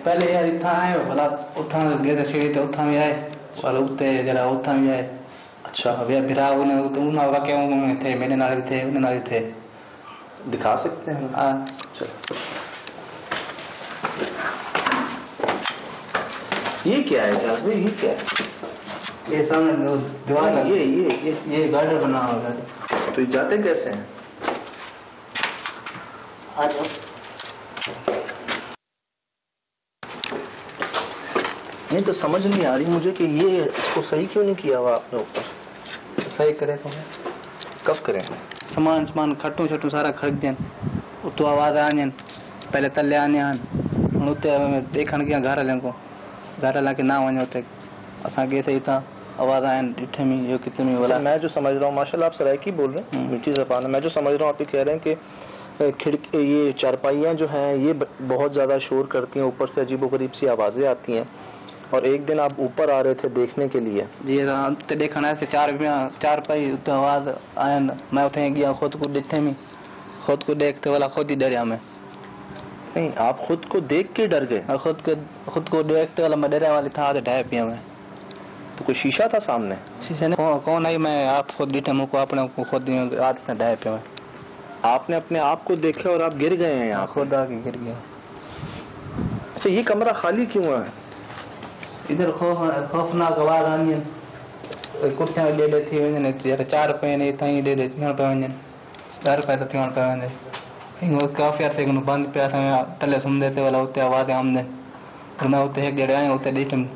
पहले यार इतना आए भला उठा गए थे सीढ़ी तो उठा भी आए और उठते जरा उठा भी आए। अच्छा अभी फिरा उन्हें वाक्य थे मेरे नारे थे उन्हें नारे थे। दिखा सकते हैं? हाँ चलो। ये क्या है यार? ये क्या है? ये सामने दीवार ये गार्डन बना होगा। तो ये जाते कैसे हैं? आ जाओ। नहीं तो समझ नहीं आ रही मुझे कि ये इसको सही क्यों नहीं किया हुआ आपने ऊपर? सही करे तो कब करें? सामान खट्टू छट्टू सारा खरीद दें उतो आवाज आने पहले तले आने उते देखण के घर हलन को घर हला के ना वञो ते असा के सही था आवाज आन डिठे में यो कितने वाला। मैं जो समझ रहा हूँ माशाल्लाह आप सरायकी बोल रहे हैं, मीठी ज़बान है। मैं जो समझ रहा हूँ आप ये कह रहे हैं कि खिड़की ये चारपाइयाँ जो हैं ये बहुत ज़्यादा शोर करती हैं, ऊपर से अजीबोगरीब सी आवाज़ें आती हैं। और एक दिन आप ऊपर आ रहे थे देखने के लिए जी तो देखना से चार पाई तो आवाज आयन मैं उठे गया खुद को डिठे में खुद को देखते वाला खुद ही डरिया मैं। नहीं आप खुद को देख के डर गए? खुद को देखते वाला मैं डरिया वाली था ढाई पिया मैं। तो कोई शीशा था सामने? शीशे ने कौन आई मैं आप खुद डिठे मुझको अपने को खुद रात से ढाई पिया मैं। आपने अपने आप को देखा और आप गिर गए हैं यहाँ? खुद आके गिर गया। अच्छा ये कमरा खाली क्यों है? इधर खौफनाक आवाज आनी कुर्सियां ले लेती वञनि चार रुपये ने इतना ही ले लेती पे वञनि 4 रुपये तो थियण पे वञे काफ़ी अर्से बंदि पिया तले सुम्हंदे ते वाला उते आवाज़ आमदे तो मैं उते एक डेढ़ आया उते ॾिठुमि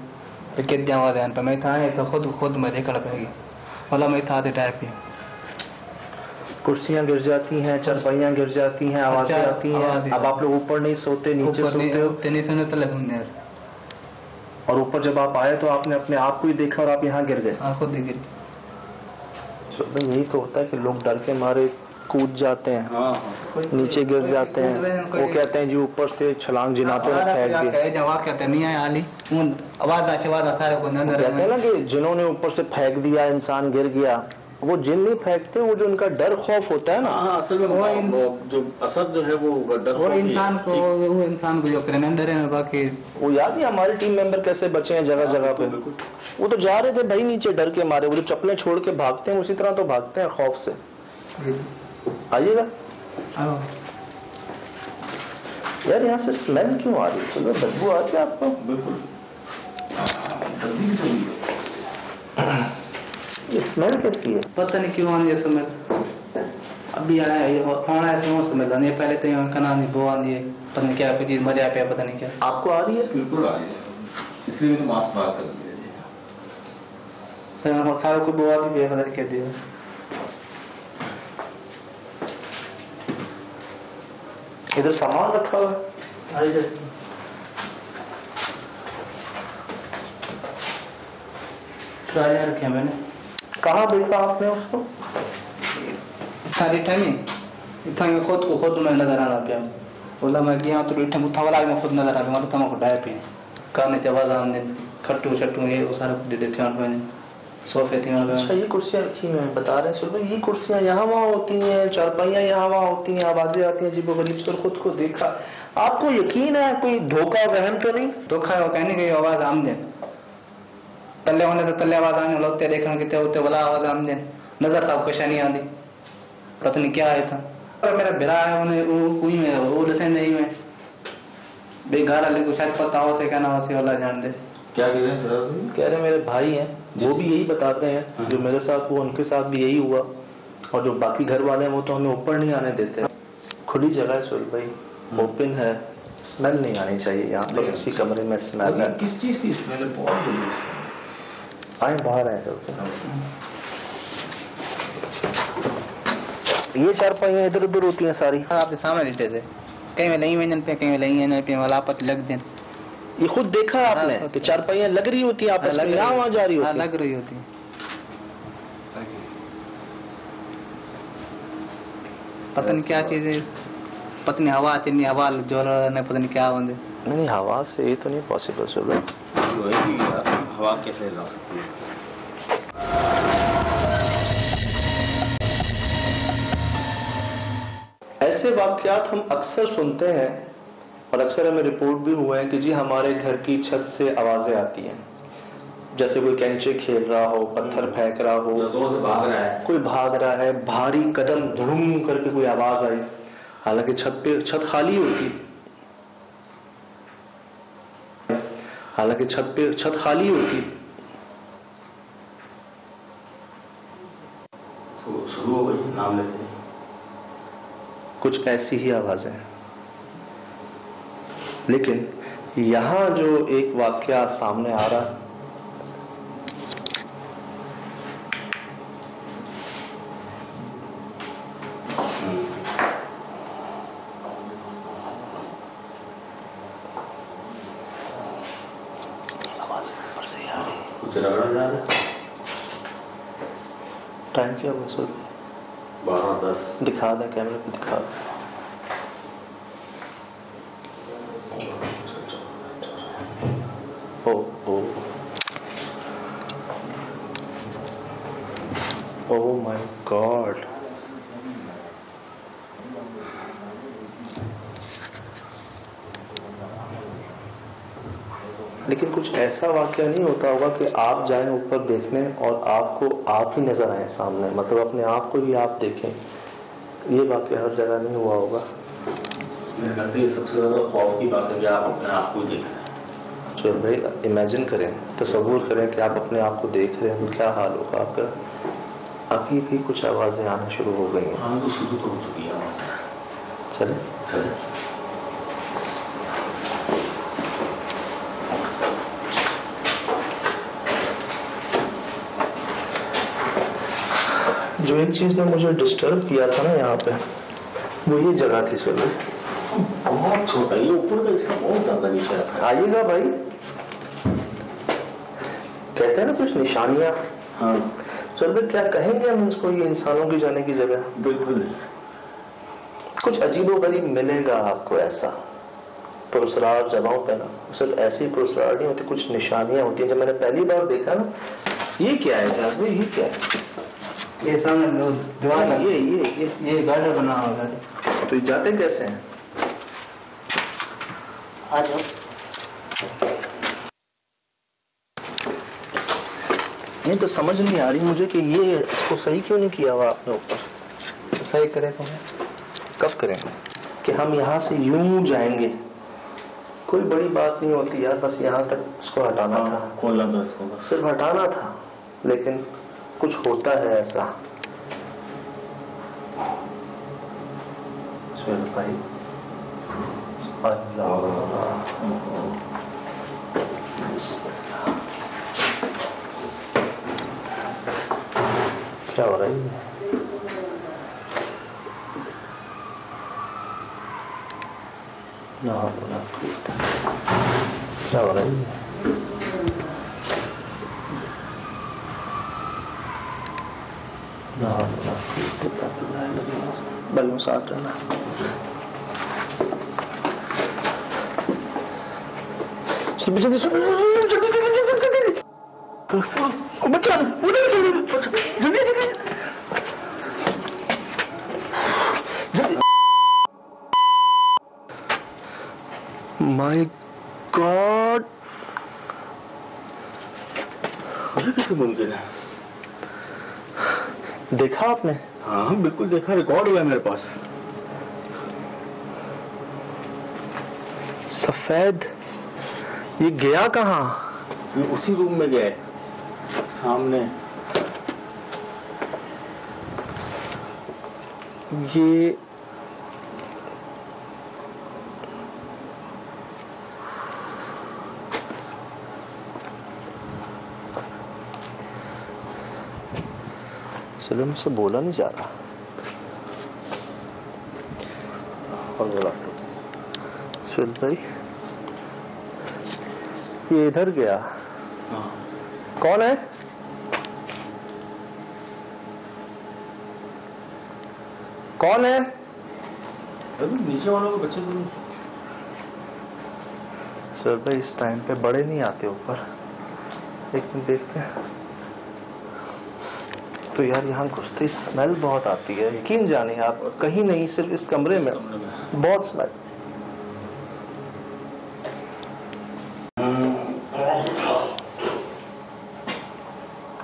त केतिरी आवाज़ आहिनि पर मैं इतना आए तो खुद मैं देखण पई भला मैं इतना टाइप पी कुर्सियां गिर जाती हैं, चारपाइयां गिर जाती हैं, आवाज़ें आती हैं। अब आप लोग ऊपर नहीं सोते, नीचे सोते हो? तले सुनने और ऊपर जब आप आए तो आपने अपने आप को ही देखा और आप यहाँ गिर गए? हाँ खुद ही गिर। यही तो होता है कि लोग डर के मारे कूद जाते हैं। हाँ। नीचे गिर जाते हैं। वो कहते हैं जी ऊपर से छलांग जिनाते हैं कहते हैं ना कि जिन्होंने ऊपर से फेंक दिया इंसान गिर गया, वो जिन नहीं फेंकते, वो जो उनका डर खौफ होता है ना। असल में वो जो असर जो है वो डर वो इंसान को जो करे डरे में बाकी वो याद नहीं हमारे टीम मेंबर कैसे बचे हैं जगह जगह पे। वो तो जा रहे थे भाई नीचे डर के मारे, वो जो चप्पलें छोड़ के भागते हैं उसी तरह तो भागते हैं खौफ से। आइएगा यार, यहाँ से स्मेल क्यों आ रही है? सुबह बदबू आ रही है आपको? बिल्कुल ये स्मेल कैसी है? पता नहीं क्यों आनी है स्मेल। अभी आया ये खाना है क्यों स्मेल आनी है? पहले तो यहाँ खाना नहीं वो आनी है, पता नहीं क्या कुछ मजा पे पता नहीं क्या। आपको आ रही है? बिल्कुल आ रही है, इसलिए तो मास्क बाहर कर दिया सर सारा को बुआ भी है पता क्या दिया। इधर सामान रखा हुआ है। रखे मैंने। कहाँ देखा आपने उसको? सारी टाइम इतना खुद मैं नजर आना पिया बोला मैं गया तो इतना उठा वाला मैं खुद नजर आ गया मारो तमा को डाय पे करने जवाब आमने खट्टू छट्टू ये वो सारा दे देते हैं मैंने सोफे थी। अच्छा ये कुर्सियाँ रखी हैं बता रहे हैं सुबह, ये कुर्सियाँ यहाँ वहाँ होती हैं, चारपाइयाँ यहाँ वहाँ होती हैं, आवाजें आती हैं अजीबोगरीब से, खुद को देखा। आपको यकीन है कोई धोखा वहम तो नहीं? धोखा है वो कहने की आवाज आमदे तले होने तो तले आवाज आने लोते देखने की होते वाला आवाज आमदे नजर तब कुछ नहीं आती पता नहीं क्या है था। और मेरा बिरा है उन्हें कोई में वो दसे नहीं में बेघर वाले को शायद पता हो से कहना हो से वाला जान दे। क्या कह रहे हैं सर? कह रहे मेरे भाई हैं वो भी यही बताते हैं जो मेरे साथ हुआ उनके साथ भी यही हुआ, और जो बाकी घर वाले हैं वो तो हमें ऊपर नहीं आने देते। खुली जगह है सुल भाई, ओपन है, स्मेल नहीं आनी चाहिए यहाँ पर। किसी कमरे में स्मेल है? किस चीज की स्मेल है? बहुत आए बाहर आए ये चारपाइयाँ इधर उधर होती हैं सारी? हाँ आपके सामने लेटे थे, कहीं में नहीं वजन पे कहीं में नहीं पे वाला पत लग दें। ये खुद देखा आपने कि चारपाइयाँ लग रही होती है आपस में, यहाँ वहाँ जा रही होती है? लग रही होती है। पता नहीं क्या चीज है, पता नहीं हवा चलनी हवा जोर नहीं पता नहीं क्या होंगे। नहीं हवा से ये तो नहीं पॉसिबल सुबह। हवा कैसे ला सकती है? ऐसे वाकयात हम अक्सर सुनते हैं और अक्सर हमें रिपोर्ट भी हुआ है कि जी हमारे घर की छत से आवाजें आती हैं, जैसे कोई कैंचे खेल रहा हो, पत्थर फेंक रहा हो, कोई भाग रहा है, भारी कदम धड़ूम करके कोई आवाज आई, हालांकि छत खाली होती, हालांकि छत खाली होती। शुरू हो गई, नाम लेते हैं। कुछ ऐसी ही आवाजें हैं। लेकिन यहां जो एक वाकया सामने आ रहा है, टाइम क्या हुआ सर? 12:10 दिखा दें, कैमरे पे दिखा दें। Oh my God. लेकिन कुछ ऐसा वाकया नहीं होता होगा कि आप जाएं ऊपर देखने और आपको आप ही नजर आए सामने, मतलब अपने आप को ही आप देखें। ये वाकया हर जगह नहीं हुआ होगा। मेरे ख्याल से सबसे ज्यादा खौफ की बात है कि आप अपने आप को देख रहे हैं। चलो भाई, इमेजिन करें, तसव्वुर करें कि आप अपने आप को देख रहे हैं, तो क्या हाल होगा आपका। अभी भी कुछ आवाजें आना शुरू हो गई हैं। हाँ, तो शुरू तो हो चुकी है आवाज। चले जो एक चीज ने मुझे डिस्टर्ब किया था ना यहाँ पे, वो ये जगह थी सर। बहुत छोटा, ये ऊपर का हिस्सा बहुत ज्यादा नीचे रखा है। आइएगा भाई, कहते हैं ना कुछ निशानियां। हाँ सर भाई, क्या कहेंगे हम इसको, ये इंसानों की जाने की जगह? बिल्कुल। कुछ अजीबोगरीब मिलेगा आपको ऐसा पुरस्कार जगहों पे ना। सिर्फ ऐसी पुरस्कार नहीं होती, कुछ निशानियां होती हैं। जब मैंने पहली बार देखा ना, ये क्या है यार, ये क्या है? ये सामने दीवार, ये गार्डर बना हुआ है। तो ये जाते कैसे हैं? आ जाओ। ये तो समझ नहीं आ रही मुझे कि ये इसको सही क्यों नहीं किया हुआ आपने ऊपर। तो सही करे तो कब करें कि हम यहाँ से यूं जाएंगे? कोई बड़ी बात नहीं होती यार, बस यहाँ तक इसको हटाना था, खोलना था इसको, सिर्फ हटाना था। लेकिन कुछ होता है ऐसा। भाई क्या हो रहा है? क्या हो रहा है? बल्लों साथ रहना। माय गॉड, कैसे मुमकिन है? देखा आपने? हाँ बिल्कुल देखा, रिकॉर्ड हुआ है मेरे पास। सफेद, ये गया कहाँ? ये उसी रूम में गए, सामने। ये चलो, मुझसे बोला नहीं जा रहा। और बोला चल भाई, ये इधर गया। हाँ। कौन है? कौन है? अभी नीचे वालों को बच्चे को। सर भाई, इस टाइम पे बड़े नहीं आते ऊपर, लेकिन देखते हैं। तो यार यहाँ घुसते स्मेल बहुत आती है, यकीन जानिए आप, कहीं नहीं, सिर्फ इस कमरे में बहुत स्मेल।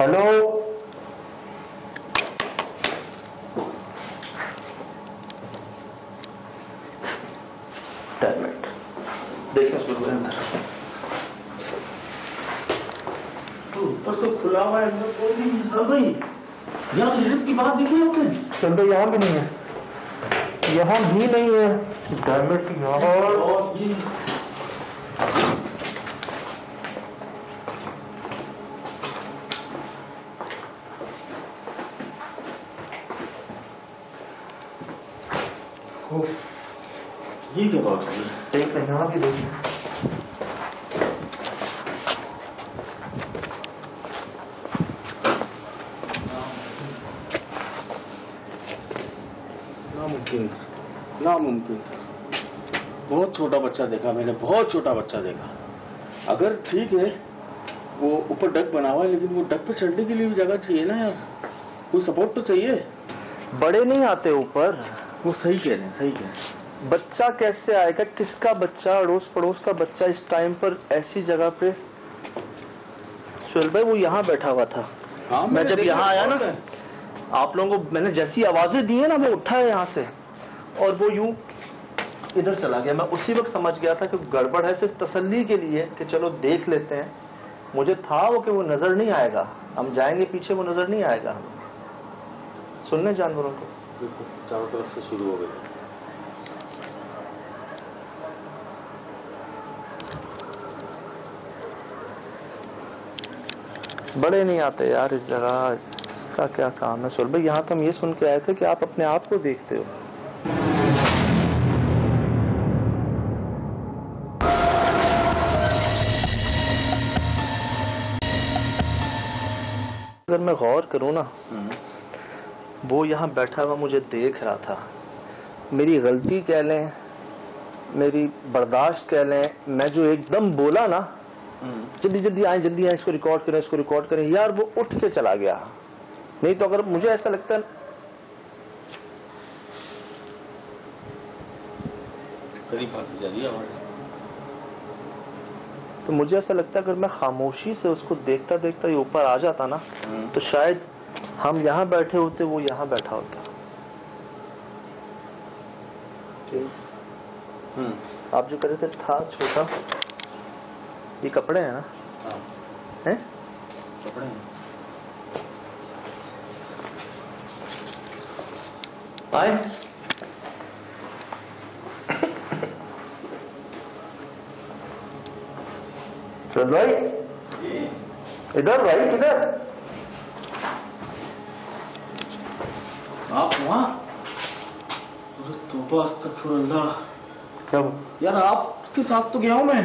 हेलो, देखिए ऊपर से खुला हुआ है, अंदर कोई नहीं है भाई। यहाँ रिस्क की बात देखी आपने? चल तो यहाँ भी नहीं है, यहाँ भी नहीं है। डैमेट ये क्या बात है? देख रहे यहाँ भी देखिए। नामुमकिन। बहुत छोटा बच्चा देखा मैंने, बहुत छोटा बच्चा देखा। अगर ठीक है वो ऊपर डक बना हुआ है, लेकिन वो डक पे चढ़ने के लिए भी जगह चाहिए ना यार, कोई सपोर्ट तो चाहिए। बड़े नहीं आते ऊपर। वो सही कह रहे हैं, सही कह रहे हैं। बच्चा कैसे आएगा? किसका बच्चा? अड़ोस पड़ोस का बच्चा इस टाइम पर ऐसी जगह पे? सुहेल भाई वो यहाँ बैठा हुआ था। हाँ, मैं जब यहाँ आया ना, आप लोगों को मैंने जैसी आवाजें दी है ना, मैं उठा है यहाँ से और वो यूं इधर चला गया। मैं उसी वक्त समझ गया था कि गड़बड़ है, सिर्फ तसल्ली के लिए कि चलो देख लेते हैं। मुझे था वो कि वो नजर नहीं आएगा, हम जाएंगे पीछे, वो नजर नहीं आएगा हमें। सुनने जानवरों को चारों तरफ से शुरू हो गए। बड़े नहीं आते यार इस जगह, इसका क्या काम है? सुहेल भाई यहाँ तो हम ये सुन के आए थे कि आप अपने आप को देखते हो। अगर मैं गौर करूँ ना, वो यहाँ बैठा हुआ मुझे देख रहा था। मेरी गलती कह लें, मेरी बर्दाश्त कह लें, मैं जो एकदम बोला ना, जल्दी जल्दी आए, जल्दी आए, इसको रिकॉर्ड करें, इसको रिकॉर्ड करें, यार वो उठ के चला गया। नहीं तो अगर मुझे ऐसा लगता है, करीब आती जा रही है आवाज, तो मुझे ऐसा लगता है अगर मैं खामोशी से उसको देखता देखता ये ऊपर आ जाता ना, तो शायद हम यहाँ बैठे होते, वो यहाँ बैठा होता। आप जो कह रहे थे था छोटा, ये कपड़े हैं ना? हैं? कपड़े हैं। आए चल भाई, इधर भाई, किधर? आप वहाँ? तौबा अस्तगफिरुल्लाह। क्या यार आपके साथ तो गया हूँ मैं।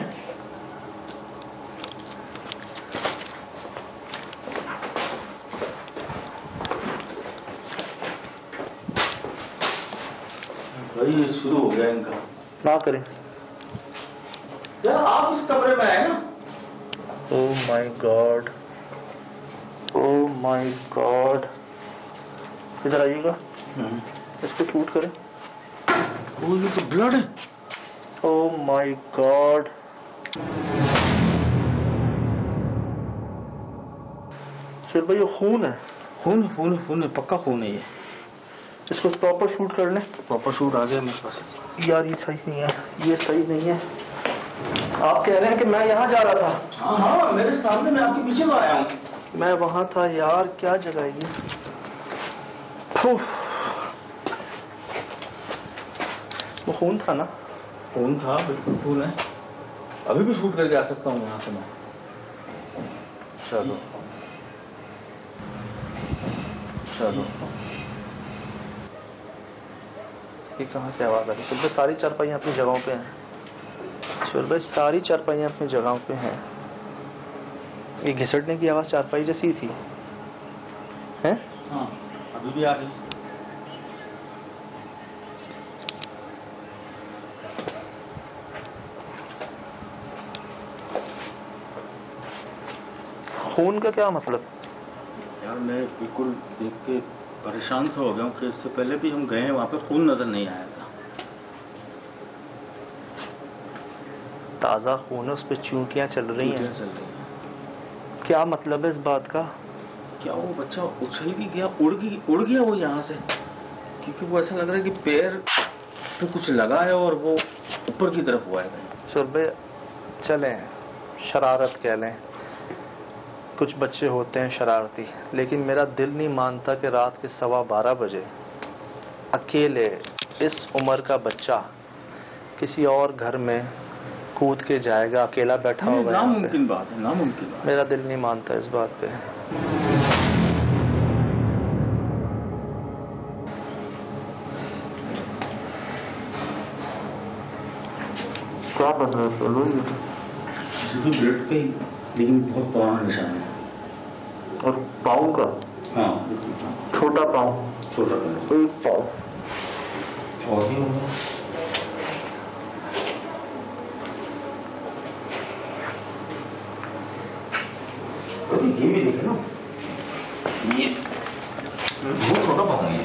भाई ये शुरू हो गया इनका। ना करें यार आप इस कमरे में आए ना। Oh my God, oh my God. इधर आइएगा, इस पे शूट करें। ओह ये तो ब्लड है। Oh my God. सिर भाई ये खून है। खून खून खून है, पक्का खून है ये। इसको प्रॉपर शूट कर लें। प्रॉपर शूट आ गया मेरे पास। यार ये सही नहीं है, ये सही नहीं है। आप कह रहे हैं कि मैं यहाँ जा रहा था? हाँ हाँ, मेरे सामने, मैं आपके पीछे आया हूँ। मैं वहां था यार, क्या जगह है ये? वो खून था ना? खून था, बिल्कुल खून है। अभी भी शूट करके आ सकता हूँ यहाँ से मैं। चलो चलो। ये कहाँ से आवाज आ रही? सुबह सारी चारपाइयाँ अपनी जगहों पे हैं। सुबह सारी चारपाइयाँ अपनी जगहों पे हैं। ये घिसटने की आवाज चारपाई जैसी थी, हैं? हाँ, अभी भी आ रही। खून का क्या मतलब? यार मैं बिल्कुल देख के परेशान सा हो गया हूँ कि इससे पहले भी हम गए हैं वहाँ पे, खून नजर नहीं आया था। ताजा खून है, उस पर चूंटियां चल रही हैं। चल रही हैं। क्या मतलब है इस बात का? क्या वो बच्चा उछल भी गया, उड़ गया वो यहाँ से? क्योंकि वो ऐसा लग रहा है कि पैर पे कुछ लगा है और वो ऊपर की तरफ हुआ है। सुबह चलें, शरारत कह लें, कुछ बच्चे होते हैं शरारती, लेकिन मेरा दिल नहीं मानता कि रात के 12:15 बजे अकेले इस उम्र का बच्चा किसी और घर में कूद के जाएगा, अकेला बैठा होगा। नामुमकिन बात है, नामुमकिन बात। मेरा दिल नहीं मानता इस बात पे। क्या बन रहा है ब्लड पे, लेकिन बहुत पुराना निशान है। और पाँव का? हाँ, छोटा पाँव, छोटा एक पाँव और ही होगा। ये भी देखे ना, ये बहुत छोटा पाँव है।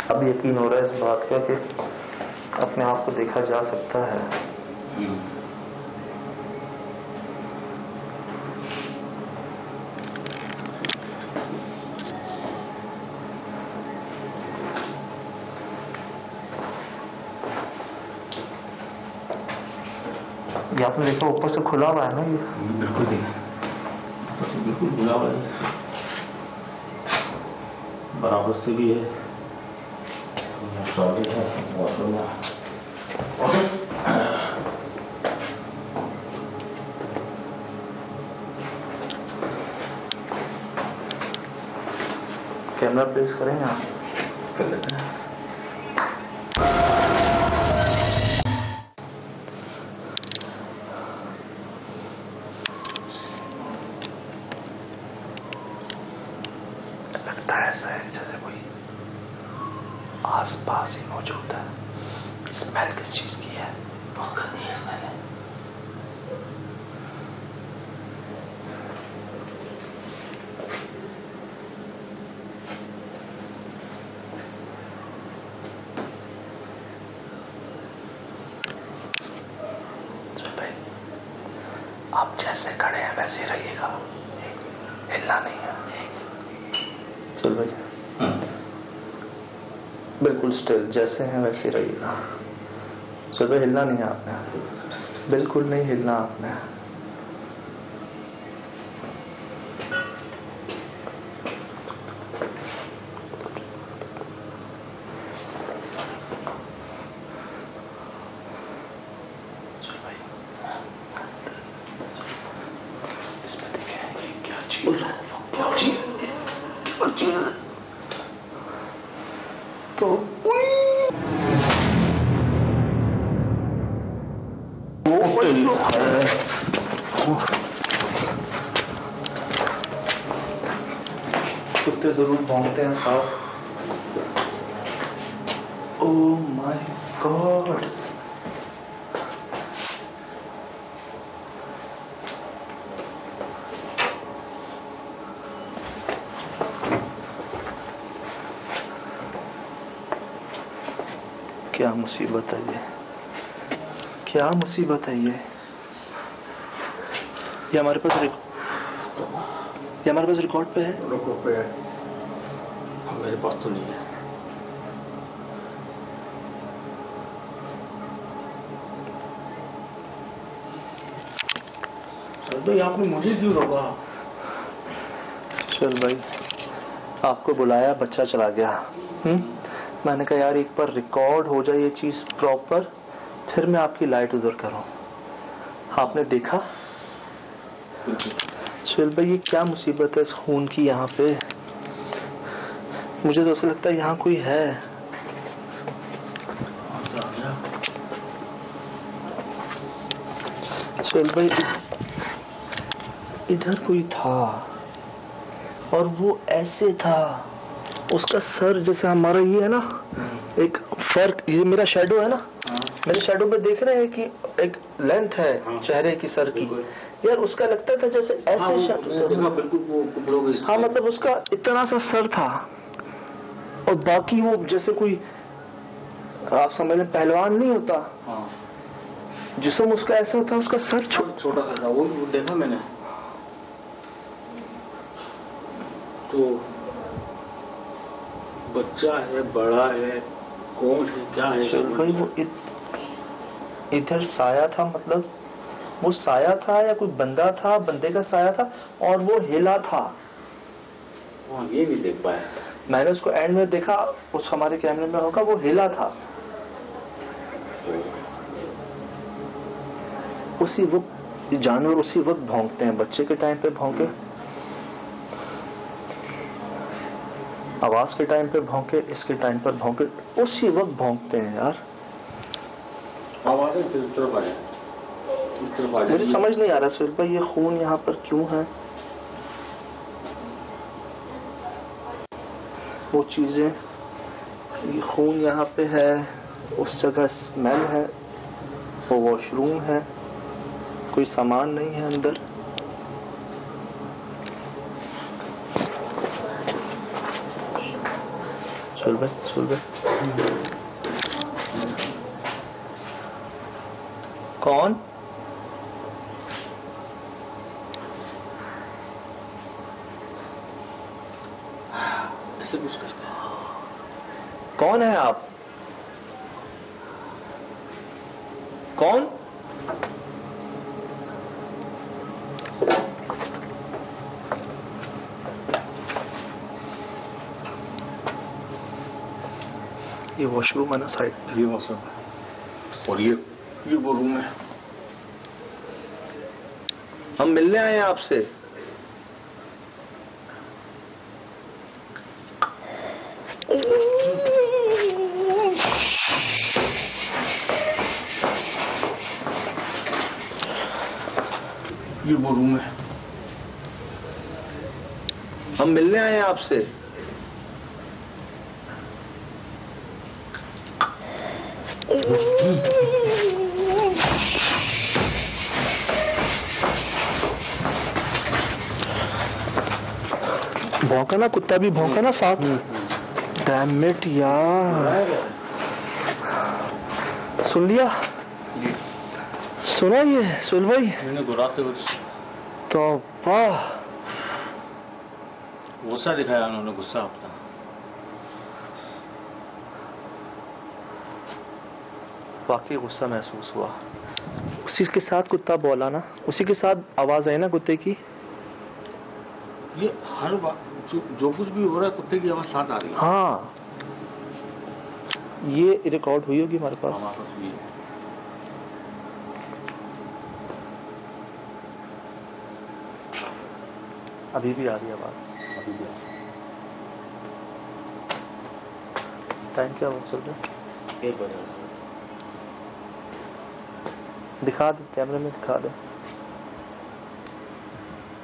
अब यकीन हो रहा है इस बात का कि अपने आप को देखा जा सकता है। ये आपने देखा ऊपर से खुला हुआ है ना? ये बिल्कुल देखा, बिल्कुल खुला हुआ है, बराबर से भी है। कैमरा प्लेस करेंगे आप? कर लेते हैं। लगता है ऐसा है जैसे कोई आसपास ही मौजूद है। स्मेल किस चीज की है? बहुत गंदी स्मेल है। आप जैसे खड़े हैं वैसे ही रहिएगा, हिलना नहीं है। चल भाई, बिल्कुल स्टिल जैसे हैं वैसे ही रहिएगा। चल भाई, हिलना नहीं है आपने, बिल्कुल नहीं हिलना आपने। तो कुत्ते जरूर भौंकते हैं साहब। ओह माय गॉड, क्या मुसीबत है ये, क्या मुसीबत है ये हमारे पास रिकॉर्ड पे है। रिकॉर्ड पे है, मेरे पास तो नहीं है। चल भाई, आपने मुझे क्यों रोका? चल भाई, आपको बुलाया, बच्चा चला गया। मैंने कहा यार एक बार रिकॉर्ड हो जाए ये चीज प्रॉपर, फिर मैं आपकी लाइट उधर करूं। आपने देखा? चल भाई, ये क्या मुसीबत है इस खून की यहाँ पे? मुझे तो ऐसा लगता है यहाँ कोई है। चल भाई, इधर कोई था और वो ऐसे था, उसका सर जैसे हमारा ये है ना, एक फर्क, ये मेरा शैडो है ना, मेरे शैडो पे देख रहे हैं कि एक लेंथ है चेहरे की, सर की, यार उसका लगता था जैसे ऐसे बिल्कुल वो हाँ मतलब उसका इतना सा सर था और बाकी वो जैसे कोई आप समझ लें पहलवान नहीं होता, जिस्म उसका ऐसा होता, उसका सर छोटा सा था। वो देखा मैंने तो, बच्चा है, बड़ा है, कौन है, क्या है? भाई वो इधर साया था, मतलब वो साया था या कोई बंदा था, बंदे का साया था और वो हिला था। ये भी देख पाया मैंने उसको एंड में देखा, उस हमारे कैमरे में होगा, वो हिला था। उसी वक्त जानवर उसी वक्त भौंकते हैं, बच्चे के टाइम पे भौंके, आवाज के टाइम पे भौंके, इसके टाइम पर भौंके, उसी वक्त भौंकते हैं यार। आवाज़ें किस तरफ आए? मुझे समझ नहीं आ रहा सुहेल भाई, ये खून यहाँ पर क्यों है? वो चीजें, ये खून यहाँ पे है, उस जगह स्मेल है, वो वॉशरूम है, कोई सामान नहीं है अंदर। सुहेल भाई कौन? ऐसे कुछ करते हैं। कौन है आप? कौन? ये वॉशरूम है ना साइड, ये वॉशरूम और ये वो रूम है। हम मिलने आए हैं आपसे। ये वो रूम है। हम मिलने आए हैं आपसे। भौंका ना, कुत्ता भी भौंका ना साथ। डैम इट यार, सुन लिया? सुना ये सुन भाई? मैंने गुराते तो वाह, गुस्सा दिखाया उन्होंने, गुस्सा अपना। वाकई गुस्सा महसूस हुआ। उसी के साथ कुत्ता बोला ना, उसी के साथ आवाज आई ना कुत्ते की। ये हर बात जो कुछ भी हो रहा है, कुत्ते की आवाज साथ आ रही है। हाँ, ये रिकॉर्ड हुई होगी हमारे पास। अभी भी आ रही है आवाज, अभी भी आ रही है। टाइम क्या हो चल रहा है? 1 बजे। दिखा दे, कैमरे में दिखा दे।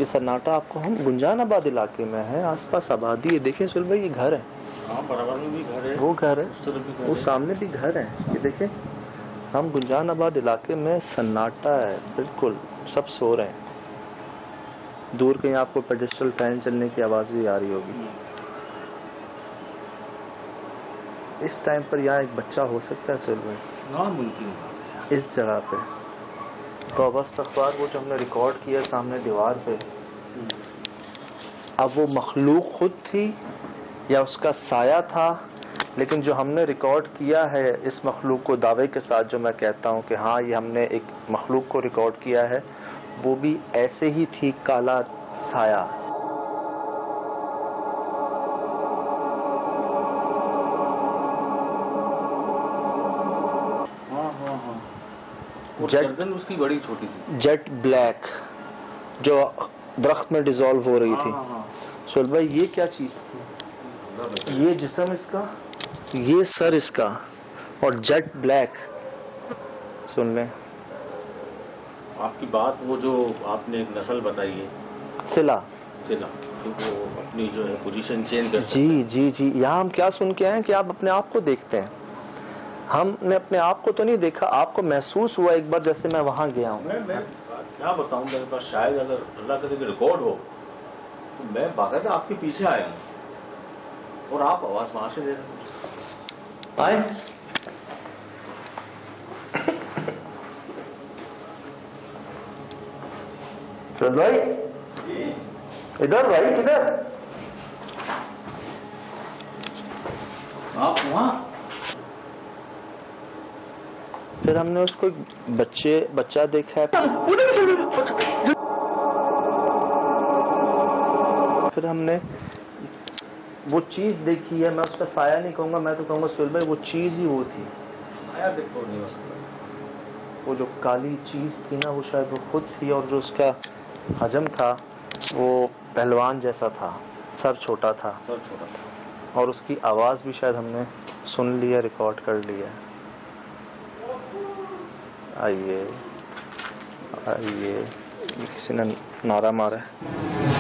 ये सन्नाटा आपको, हम गुंजानाबाद इलाके में है, आसपास आबादी है। देखिए सुहेल भाई, ये घर है। हाँ, बराबर में भी घर है, वो घर है, उस तरफ भी घर वो है, सामने भी घर है। ये देखें, हम गुंजानाबाद इलाके में, सन्नाटा है बिल्कुल, सब सो रहे हैं। दूर कहीं आपको पेडेस्ट्रल ट्रेन चलने की आवाज भी आ रही होगी। इस टाइम पर यहाँ एक बच्चा हो सकता है सुहेल भाई? नामुमकिन है इस जगह पे। तो अवस्थ अखबार वो जो हमने रिकॉर्ड किया सामने दीवार पे, अब वो मखलूक खुद थी या उसका साया था, लेकिन जो हमने रिकॉर्ड किया है इस मखलूक को दावे के साथ, जो मैं कहता हूँ कि हाँ ये हमने एक मखलूक को रिकॉर्ड किया है, वो भी ऐसे ही थी, काला साया। गर्दन उसकी बड़ी छोटी थी, जेट ब्लैक, जो दरख्त में डिसॉल्व हो रही थी। सुहेल भाई ये क्या चीज थी? ये जिस्म इसका, ये सर इसका, और जेट ब्लैक। सुन लें आपकी बात, वो जो आपने एक नस्ल बताई है, सिला, तो वो अपनी जो है पोजीशन चेंज कर सकते जी जी जी। यहाँ हम क्या सुन के आए हैं कि आप अपने आप को देखते हैं। हमने अपने आप को तो नहीं देखा, आपको महसूस हुआ एक बार जैसे मैं वहां गया हूँ। मैं क्या बताऊं, मेरे पास शायद अगर अल्लाह करे कि रिकॉर्ड हो तो मैं बाकायदा आपके पीछे आया हूँ और आप आवाज वहां से दे रहे हैं। आए चल भाई, इधर भाई, किधर आप वहां? फिर हमने उसको बच्चा देखा है, फिर हमने वो चीज देखी है। मैं उसका साया नहीं कहूंगा, मैं तो कहूंगा सुहेल भाई वो चीज ही वो थी। साया देखो नहीं हो सकता, वो जो काली चीज थी ना वो शायद वो खुद थी, और जो उसका हजम था वो पहलवान जैसा था, सर छोटा था, और उसकी आवाज भी शायद हमने सुन ली है, रिकॉर्ड कर ली है। आइए आइए, किसी ने नारा मारा है।